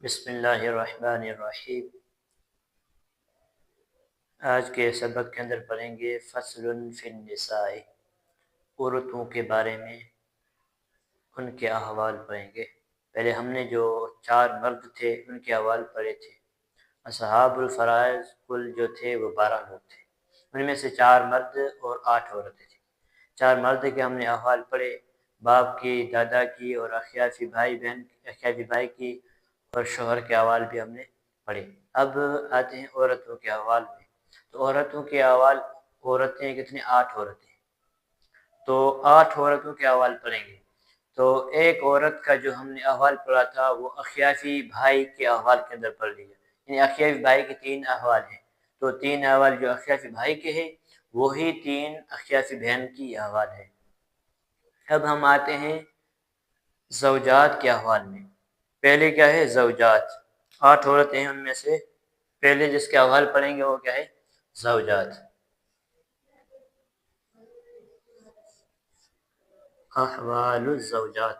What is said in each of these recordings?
بسم اللہ الرحمن الرحیم۔ آج کے سبق کے اندر پڑھیں گے فصل فی النساء، عورتوں کے بارے میں ان کے احوال پڑھیں گے۔ پہلے ہم نے جو 4 مرد تھے ان کے احوال پڑھے تھے۔ اصحاب الفرائض کل جو تھے وہ 12 لوگ تھے، ان میں سے 4 مرد اور 8 عورتیں تھیں۔ 4 مرد کے ہم نے احوال پڑھے، باپ کی، دادا کی اور اخیافی بھائی کی اور شوہر کے احوال بھی ہم نے پڑھے۔ اب آتے ہیں عورتوں کے احوال میں۔ تو عورتوں کے احوال، عورتیں کتنی؟ 8 عورتیں۔ تو 8 عورتوں کے احوال پڑھیں گے۔ تو ایک عورت کا جو ہم نے احوال پڑھا تھا وہ اخیافی بھائی کے احوال کے اندر پڑھ لیا، یعنی اخیافی بھائی کے 3 احوال ہیں۔ تو 3 احوال جو اخیافی بھائی کے ہیں وہی 3 اخیافی بہن کی احوال ہیں۔ اب ہم آتے ہیں زوجات کے احوال میں۔ پہلے کیا ہے؟ زوجات۔ 8 عورتیں ہیں، ان میں سے پہلے جس کے احوال پڑھیں گے وہ کیا ہے؟ زوجات۔ احوال الزوجات۔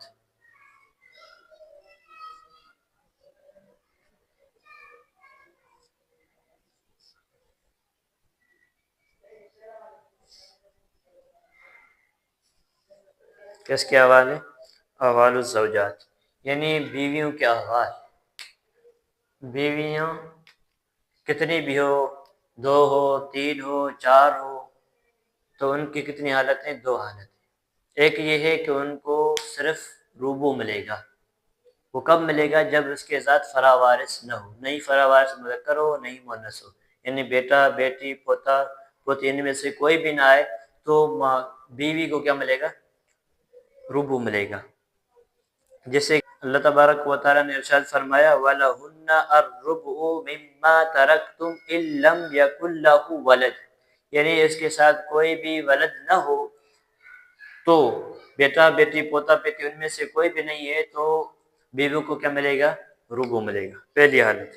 کس کے احوال ہے؟ احوال الزوجات، یعنی بیویوں کے احوال۔ بیویاں کتنی بھی ہو، 2 ہو، 3 ہو، 4 ہو، تو ان کی کتنی حالت ہیں؟ 2 حالت۔ ایک یہ ہے کہ ان کو صرف ربع ملے گا۔ وہ کب ملے گا؟ جب اس کے ساتھ فراوارث نہ ہو، نہیں فراوارث مذکر ہو نہیں مؤنث ہو، یعنی بیٹا، بیٹی، پوتا، پوتی، ان میں سے کوئی بھی نہ آئے تو بیوی کو کیا ملے گا؟ ربع ملے گا۔ جیسے اللہ تبارک و تعالیٰ نے ارشاد فرمایا وَلَهُنَّ الرُّبُعُ مِمَّا تَرَكْتُمْ إِن لَّمْ يَكُن لَّهُ وَلَدٌ، یعنی اس کے ساتھ کوئی بھی ولد نہ ہو تو بیٹا، بیٹی، پوتا، بیٹی ان میں سے کوئی بھی نہیں ہے تو بیوی کو کیا ملے گا؟ ربع ملے گا، پہلی حالت۔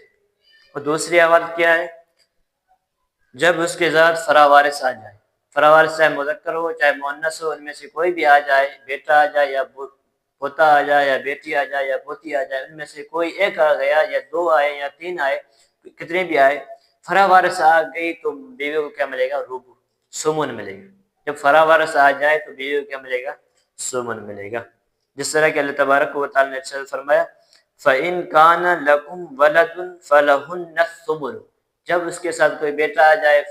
اور دوسری حالت کیا ہے؟ جب اس کے ساتھ فراوارث آ جائے۔ فراوارث چاہے مذکر ہو چاہے مؤنث ہو، ان میں سے کوئی بھی آ جائے، بیٹا آ جائے یا پوتا آ جائے یا بیٹی آ جائے یا پوتی آ جائے، ان میں سے کوئی ایک آ گیا یا 2 آئے یا 3 آئے، کتنے بھی آئے، فراوارث آ گئی تو بیوی کو کیا ملے گا؟ ربع، ثمن ملے گا۔ جب فراوارث آ جائے تو بیوی کو کیا ملے گا؟ ثمن ملے گا۔ جس طرح کہ اللہ تبارک و تعالیٰ نے ارشاد فرمایا فَإِن كَانَ لَكُمْ وَلَدٌ فَلَهُنَّ الثُّمُنُ، جب اس کے ساتھ کوئی بیٹا آ جائے،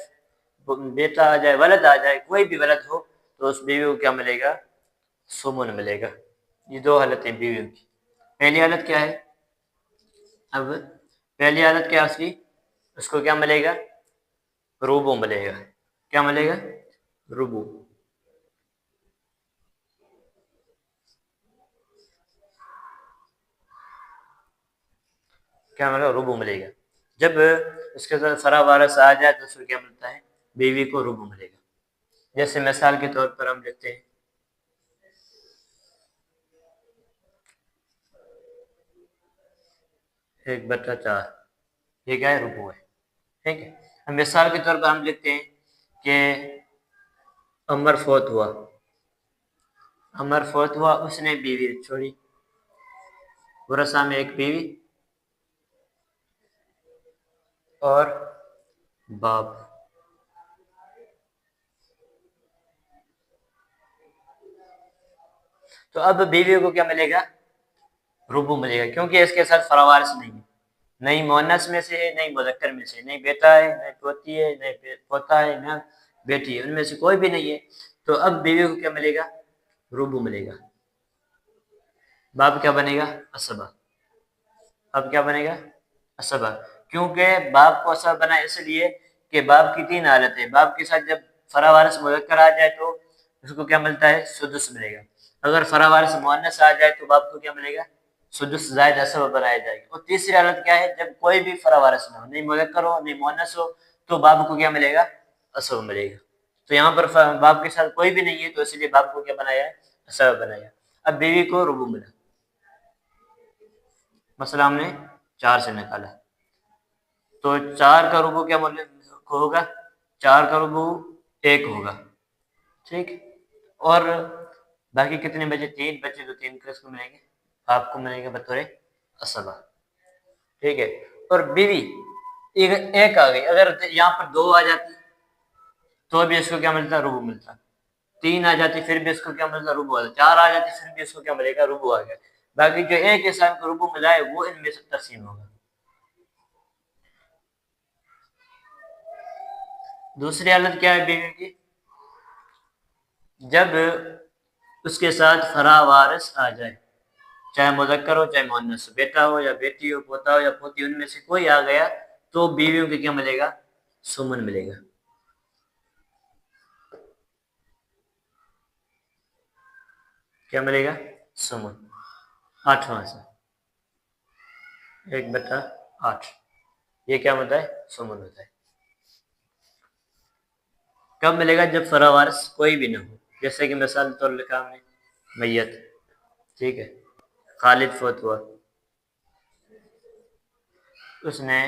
ولد آ جائے، کوئی بھی ولد ہو تو اس بیوی کو کیا ملے گا؟ ثمن ملے گا۔ یہ 2 حالتیں بیویوں کی۔ پہلی حالت کیا ہے؟ اب پہلی حالت کیا اس کی؟ اس کو کیا ملے گا؟ ربع ملے گا۔ کیا ملے گا؟ ربع۔ کیا ملے گا؟ ربع ملے گا۔ جب اس کے ساتھ فراوارث آ جائے تو اس کو کیا ملتا ہے؟ بیوی کو ربع ملے گا۔ جیسے مثال کے طور پر ہم لکھتے ہیں 1/4، یہ کیا ہے؟ ربع ہے۔ ٹھیک ہے۔ اب مثال کے طور پر ہم لکھتے ہیں کہ عمر فوت ہوا، اس نے بیوی چھوڑی، ورثہ میں ایک بیوی اور باپ۔ تو اب بیوی کو کیا ملے گا؟ ربع ملے گا، کیونکہ اس کے ساتھ فراوارث نہیں ہے، نہیں مؤنث میں سے ہے نہیں مذکر میں سے، نہیں بیٹا ہے نہیں پوتی ہے نہیں پوتا ہے نہ بیٹی ہے، ان میں سے کوئی بھی نہیں ہے۔ تو اب بیوی کو کیا ملے گا؟ ربع ملے گا۔ باپ کیا بنے گا؟ عصبہ۔ اب کیا بنے گا؟ عصبہ۔ کیونکہ باپ کو عصبہ بنا اس لیے کہ باپ کی 3 حالت ہے۔ باپ کے ساتھ جب فراوارث مذکر آ جائے تو اس کو کیا ملتا ہے؟ سدس ملے گا۔ اگر فراوارث مؤنث آ جائے تو باپ کو کیا ملے گا؟ سدس زائد عصبہ بنایا جائے گا۔ اور تیسری حالت کیا ہے؟ جب کوئی بھی فراوارث نہ ہو، نہیں مذکر ہو نہیں مؤنث ہو، تو باپ کو کیا ملے گا؟ عصبہ ملے گا۔ تو یہاں پر باپ کے ساتھ کوئی بھی نہیں ہے تو اس لیے باپ کو کیا بنایا ہے؟ عصبہ بنایا۔ اب بیوی کو ربع ملا، مثلا ہم نے 4 سے نکالا تو 4 کا ربع کیا ہوگا؟ 4 کا ربع 1 ہوگا۔ ٹھیک، اور باقی کتنے بچے؟ 3 بچے، تو 3 کس کو ملیں گے؟ باپ کو ملے گا بطور عصبہ۔ ٹھیک ہے، اور بیوی ایک آ گئی، اگر یہاں پر 2 آ جاتی تو بھی اس کو کیا ملتا؟ ربع ملتا۔ 3 آ جاتی پھر بھی اس کو کیا ملتا؟ ربع آتا۔ 4 آ جاتی پھر بھی اس کو کیا ملے گا؟ ربع آ گیا۔ باقی جو ایک حصہ کو ربع ملا ہے وہ ان میں سے تقسیم ہوگا۔ دوسری حالت کیا ہے بیوی کی؟ جب اس کے ساتھ فرا وارث آ جائے، چاہے مذکر ہو چاہے مؤنث، بیٹا ہو یا بیٹی ہو، پوتا ہو یا پوتی، ان میں سے کوئی آ گیا تو بیویوں کو کیا ملے گا؟ سمن ملے گا۔ کیا ملے گا؟ سمن، 8واں سے 1/8، یہ کیا ہوتا ہے؟ سمن ہوتا ہے۔ کب ملے گا؟ جب فرا وارث کوئی بھی نہ ہو، جیسے کہ مثال طور لکھا ہم نے میت، ٹھیک ہے، خالد فوت ہوا، اس نے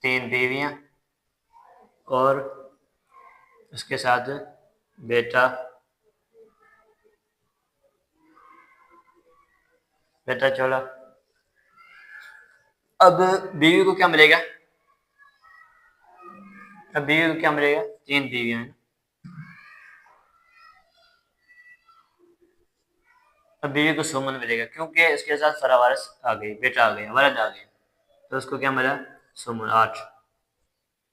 تین بیویاں اور اس کے ساتھ بیٹا چھوڑا۔ اب بیوی کو کیا ملے گا؟ اب بیوی کو کیا ملے گا؟ 3 بیویاں ہیں، اب بیوی کو سمن ملے گا کیونکہ اس کے ساتھ فرا وارث آ گئی، بیٹا آ گیا، ولد آ گیا، تو اس کو کیا ملا؟ سمن، 8،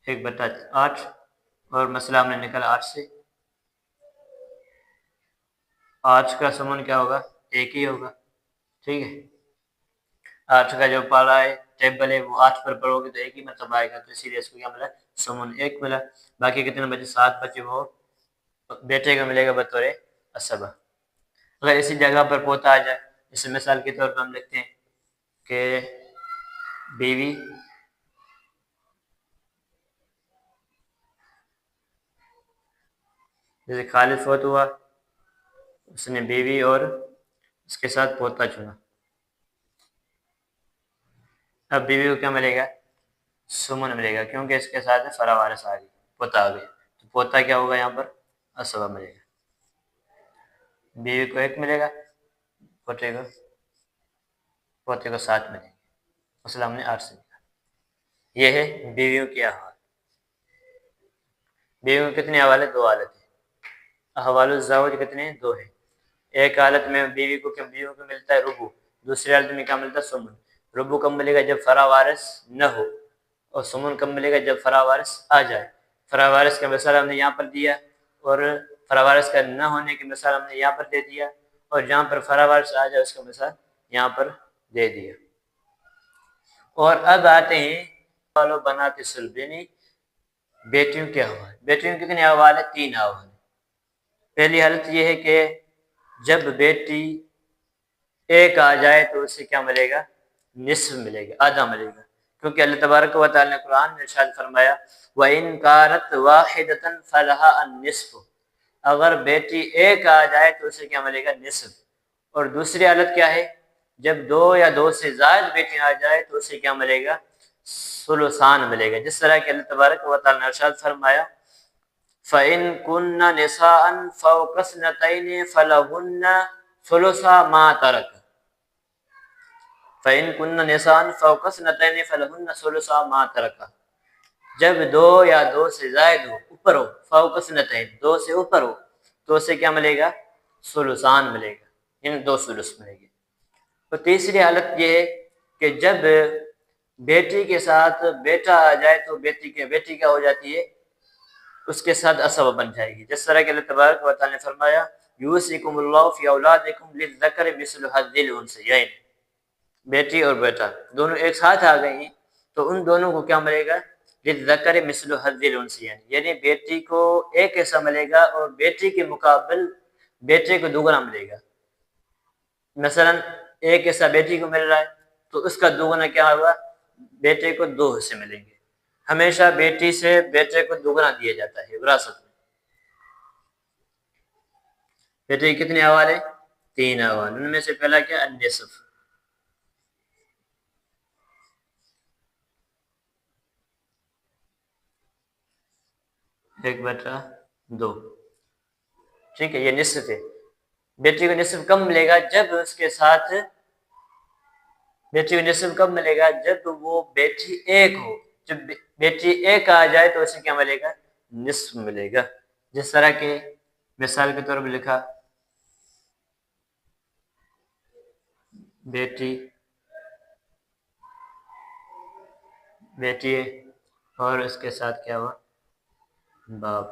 1/8، اور مسئلہ ہم نے نکلا 8 سے، 8 کا سمن کیا ہوگا؟ 1 ہی ہوگا، ٹھیک ہے۔ 8 کا جو پارا ہے، ٹیبل ہے، وہ 8 پر پڑھو گے تو 1 ہی مرتبہ آئے گا، تو اسی لیے اس کو کیا ملا؟ سمن 1 ملا۔ باقی کتنے بچے؟ 7 بچے، وہ بیٹے کا ملے گا بطور عصبہ۔ اگر اسی جگہ پر پوتا آ جائے، جیسے مثال کے طور پر ہم لکھتے ہیں کہ بیوی جیسے خالد فوت ہوا، اس نے بیوی اور اس کے ساتھ پوتا چنا، اب بیوی کو کیا ملے گا؟ سمن ملے گا کیونکہ اس کے ساتھ فرا وارث آ گئی، پوتا آ گیا، تو پوتا کیا ہوگا یہاں پر؟ عصبہ ملے گا۔ بیوی کو 1 ملے گا، پوتے کو 7 ملے گا۔ مسئلہ ہم نے 8 سے لکھا۔ یہ ہے بیویوں کی احوال۔ بیویوں کے کتنے احوال ہیں؟ 2 حالت ہیں۔ احوال الزوج کتنے ہیں؟ 2 ہیں۔ ایک حالت میں بیویوں کو ملتا ہے ربع، دوسری حالت میں کیا ملتا ہے؟ سمن۔ ربع کب ملے گا؟ جب فرا وارث نہ ہو، اور سمن کب ملے گا؟ جب فرا وارث آ جائے۔ فرا وارث کا مثال ہم نے یہاں پر دیا، اور فرا وارث کا نہ ہونے کی مثال ہم نے یہاں پر دے دیا، اور جہاں پر فرا وارث آ جائے اس کا مثال یہاں پر دے دیا۔ اور اب آتے ہیں والو بنات صلبینی، بیٹیوں کے احوال۔ بیٹیوں کے کتنے احوال ہیں؟ 3 احوال۔ پہلی حالت یہ ہے کہ جب بیٹی 1 آ جائے تو اسے کیا ملے گا؟ نصف ملے گا، آدھا ملے گا، کیونکہ اللہ تبارک و تعالی نے قرآن میں ارشاد فرمایا وَإِن كَانَتْ وَاحِدَةً فَلَهَا النِّصْفُ، اگر بیٹی 1 آ جائے تو اسے کیا ملے گا؟ نصف۔ اور دوسری حالت کیا ہے؟ جب 2 یا 2 سے زائد بیٹی آ جائے تو اسے کیا ملے گا؟ ثلثان ملے گا، جس طرح کہ اللہ تبارک و تعالی نے ارشاد فرمایا فَإِن كُنَّ نِسَاءً فَوْقَ اثْنَتَيْنِ فَلَهُنَّ ثُلُثَا مَا تَرَكَ، فَإِن كُنَّ نِسَاءً فَوْقَ اثْنَتَيْنِ فَلَهُنَّ ثُلُثَا مَا تَرَكَ، جب 2 یا 2 سے زائد ہو، اوپر ہو، فوق اثنتین، 2 سے اوپر ہو، تو اسے کیا ملے گا؟ ثلثان ملے گا، یعنی 2 ثلث ملے گے۔ اور تیسری حالت یہ ہے کہ جب بیٹی کے ساتھ بیٹا آ جائے تو بیٹی کیا ہو جاتی ہے؟ اس کے ساتھ عصبہ بن جائے گی، جس طرح کہ اللہ تبارک و تعالی نے فرمایا یوصیکم اللہ فی اولادکم للذکر مثل حظ الانثیین، بیٹی اور بیٹا دونوں ایک ساتھ آ گئے ہیں تو ان دونوں کو کیا ملے گا؟ للذکر مثل حظ الانثیین، یعنی بیٹی کو 1 حصہ ملے گا اور بیٹی کے مقابل بیٹے کو دوگنا ملے گا۔ مثلا 1 حصہ بیٹی کو مل رہا ہے تو اس کا دوگنا کیا ہوگا؟ بیٹے کو 2 حصے ملیں گے۔ ہمیشہ بیٹی سے بیٹے کو دوگنا دیا جاتا ہے وراثت میں۔ بیٹے کے کتنے احوال ہیں؟ 3 احوال، ان میں سے پہلا کیا؟ النصف، ایک بٹا 2، ٹھیک ہے، یہ نصف ہے۔ بیٹی کو نصف کب ملے گا؟ جب اس کے ساتھ بیٹی کو نصف کب ملے گا؟ جب وہ بیٹی ایک ہو. جب بیٹی ایک آ جائے تو اسے کیا ملے گا؟ نصف ملے گا. جس طرح کہ مثال کے طور پر لکھا بیٹی ہے اور اس کے ساتھ کیا ہوا؟ باپ.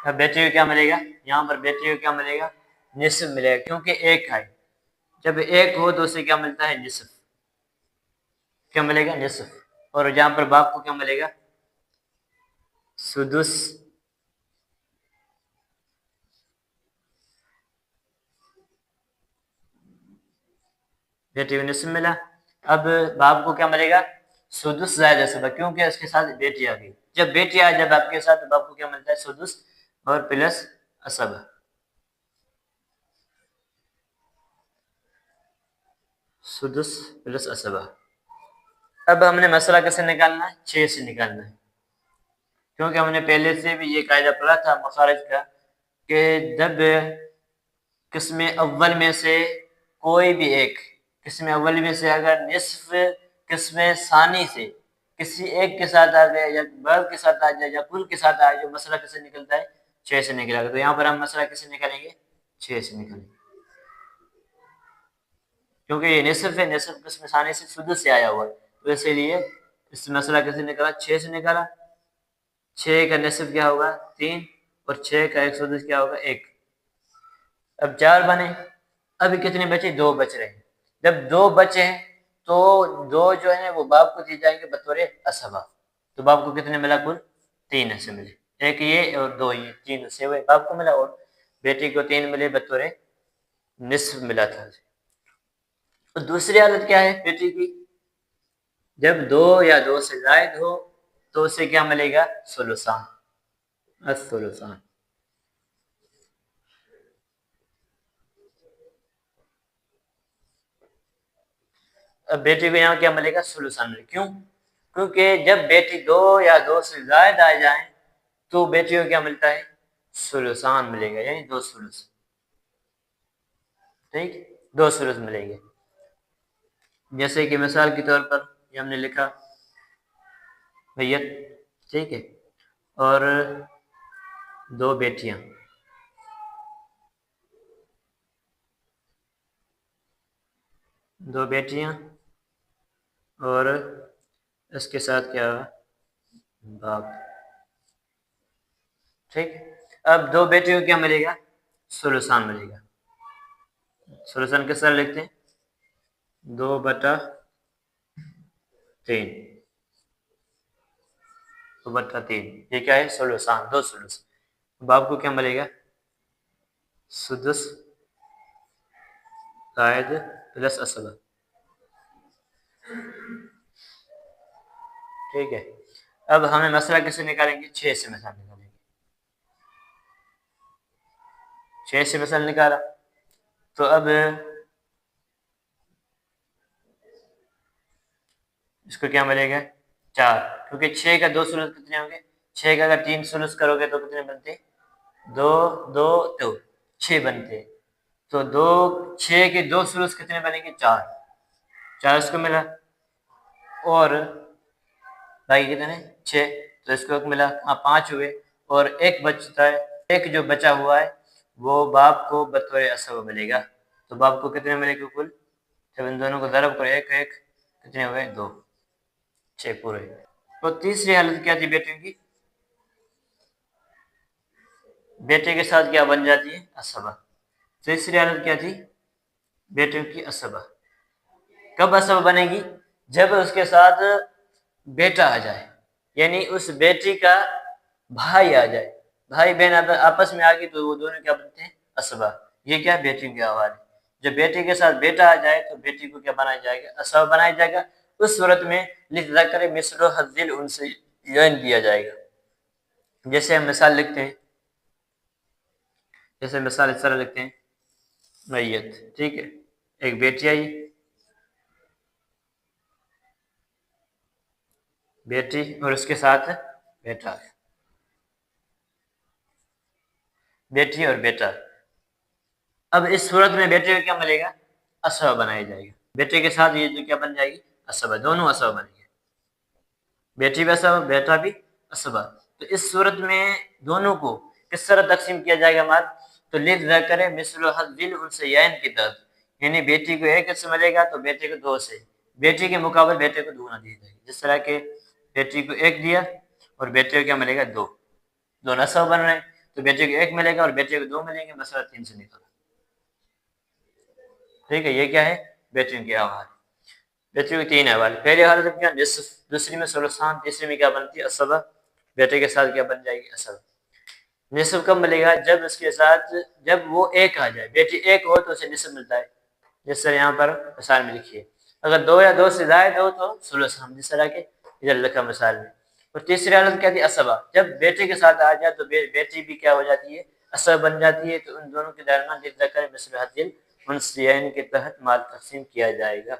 اب بیٹی کو کیا ملے گا؟ یہاں پر بیٹی کو کیا ملے گا؟ نصف ملے گا، کیونکہ ایک ہے. جب ایک ہو تو اسے کیا ملتا ہے؟ نصف. کیا ملے گا؟ نصف. اور جہاں پر باپ کو کیا ملے گا؟ سدس. بیٹی کو نصف ملا. اب باپ کو کیا ملے گا؟ سدس زائد اسبہ، کیونکہ اس کے ساتھ بیٹی آ گئی. جب بیٹی آ جائے باپ کے ساتھ تو باپ کو کیا ملتا ہے؟ سدس اور پلس اسبہ. سدس پلس اسبہ. اب ہم نے مسئلہ کیسے نکالنا ہے؟ 6 سے نکالنا ہے، کیونکہ ہم نے پہلے سے بھی یہ قاعدہ پڑھا تھا مخارج کا کہ جب قسم اول میں سے کوئی بھی ایک قسم اول میں سے اگر نصف قسم ثانی سے کسی ایک کے ساتھ آ گئے یا بعض کے ساتھ آ جائے یا کل کے ساتھ آ جائے، مسئلہ کیسے نکلتا ہے؟ 6 سے نکلا گا. تو یہاں پر ہم مسئلہ کیسے نکالیں گے؟ 6 سے نکالیں گے، کیونکہ یہ نصف ہے، نصف قسم ثانی سے سدس سے آیا ہوا ہے، تو اسی لیے اس مسئلہ کیسے نکالا؟ 6 سے نکالا. 6 کا نصف کیا ہوگا؟ 3 اور 6 کا ایک سدس کیا ہوگا؟ 1. اب 4 بنے. ابھی کتنے بچے؟ 2 بچ رہے ہیں. جب 2 بچے ہیں تو 2 جو ہیں وہ باپ کو دی جائیں گے بطور اسبہ. تو باپ کو کتنے ملا؟ کل 3 حصے ملے. ایک یہ اور 2 یہ، 3 حصے ہوئے باپ کو ملا، اور بیٹی کو 3 ملے بطور نصف ملا تھا. تو دوسری حالت کیا ہے بیٹی کی؟ جب 2 یا 2 سے زائد ہو تو اسے کیا ملے گا؟ ثلثان. الثلثان. اب بیٹی کو یہاں کیا ملے گا؟ ثلثان ملے. کیوں؟ کیونکہ جب بیٹی 2 یا 2 سے زائد آ جائیں تو بیٹی کو کیا ملتا ہے؟ ثلثان ملے گا، یعنی 2 ثلث. ٹھیک، 2 ثلث ملیں گے. جیسے کہ مثال کے طور پر یہ ہم نے لکھا میت، ٹھیک ہے، اور 2 بیٹیاں. اور اس کے ساتھ کیا؟ باپ. ٹھیک. اب 2 بیٹیوں کو کیا ملے گا؟ ثلثان ملے گا. ثلثان کس طرح لکھتے ہیں؟ 2/3. 2/3 یہ کیا ہے؟ ثلثان، 2 ثلث. باپ کو کیا ملے گا؟ سدس زائد پلس اسبہ. ٹھیک ہے. اب ہمیں مسئلہ کیسے نکالیں گے؟ 6 سے مسئلہ نکالیں گے. 6 سے مسئلہ نکالا تو اب اس کو کیا ملے گا؟ 4. کیونکہ 6 کا 2 ثلث کتنے ہوں گے؟ 6 کا اگر 3 ثلث کرو گے تو کتنے بنتے؟ 2 2 2 6 بنتے. تو 6 کے 2 ثلث کتنے بنیں گے؟ 4. 4 اس کو ملا، اور باقی کتنے؟ 6. تو اس کو ملا 5 ہوئے، اور ایک بچتا ہے. ایک جو بچا ہوا ہے وہ باپ کو بطور اسبہ ملے گا. تو باپ کو کتنے ملے گا کل؟ جب ان دونوں کو ضرب کرو، 1 1 کتنے ہوئے؟ 2. 6 پورے. تو تیسری حالت کیا تھی بیٹے کی؟ بیٹے کے ساتھ کیا بن جاتی ہے؟ اسبہ. تیسری حالت کیا تھی؟ بیٹے کی اسبہ. کب اسبہ بنے گی؟ جب اس کے ساتھ بیٹا آ جائے، یعنی اس بیٹی کا بھائی آ جائے. بھائی بہن آپس میں آ گئی تو وہ دونوں کیا بنتے ہیں؟ اسبہ. یہ کیا؟ بیٹی کی آواز. جب بیٹی کے ساتھ بیٹا آ جائے تو بیٹی کو کیا بنایا جائے گا؟ اسبہ بنایا جائے گا. اس صورت میں للذکر مثل حظ الانثیین دیا جائے گا. جیسے ہم مثال لکھتے ہیں، جیسے مثال اس طرح لکھتے ہیں میت، ٹھیک ہے، ایک بیٹی آئی، بیٹی اور اس کے ساتھ بیٹا ہے. بیٹی اور بیٹا. اب اس صورت میں بیٹے کو کیا ملے گا؟ اسبہ بنایا جائے گا. بیٹے کے ساتھ یہ جو کیا بن جائے گی؟ اسبہ. دونوں اسبہ بنے گے، بیٹی بھی اسبہ بیٹا بھی اسبہ. تو اس صورت میں دونوں کو کس طرح تقسیم کیا جائے گا مال؟ تو للذکر مثل حظ الانثیین کی طرف، یعنی بیٹی کو ایک حصہ ملے گا تو بیٹے کو دو سے، بیٹی کے مقابل بیٹے کو دگنا دی جائے گی. جس طرح کہ بیٹی کو ایک دیا اور بیٹے کو کیا ملے گا؟ دو. دونوں اسبہ بن رہے ہیں تو بیٹے کو ایک ملے گا اور بیٹے کو دو ملیں گے. مسئلہ 3 سے نکلا. ٹھیک ہے، یہ کیا ہے؟ بیٹیوں کے احوال. بیٹیوں کے 3 احوال. پہلی حالت میں کیا؟ نصف. دوسری میں ثلثان. تیسری میں کیا بنتی ہے؟ اسبہ. بیٹے کے ساتھ کیا بن جائے گی؟ اسبہ. نصف کب ملے گا؟ جب اس کے ساتھ جب وہ ایک آ جائے. بیٹی ایک ہو تو اسے نصف ملتا ہے، جس طرح یہاں پر مثال میں لکھی ہے. اگر دو یا دو سے زائد ہو تو ثلثان، جس طرح کہ ادھر لکھا مثال میں. اور تیسری حالت کیا تھی؟ اسبہ. جب بیٹے کے ساتھ آ جائے تو بیٹی بھی کیا ہو جاتی ہے؟ اسبہ بن جاتی ہے. تو ان دونوں کے درمیان للذکر مثل حظ الانثیین کے تحت مال تقسیم کیا جائے گا.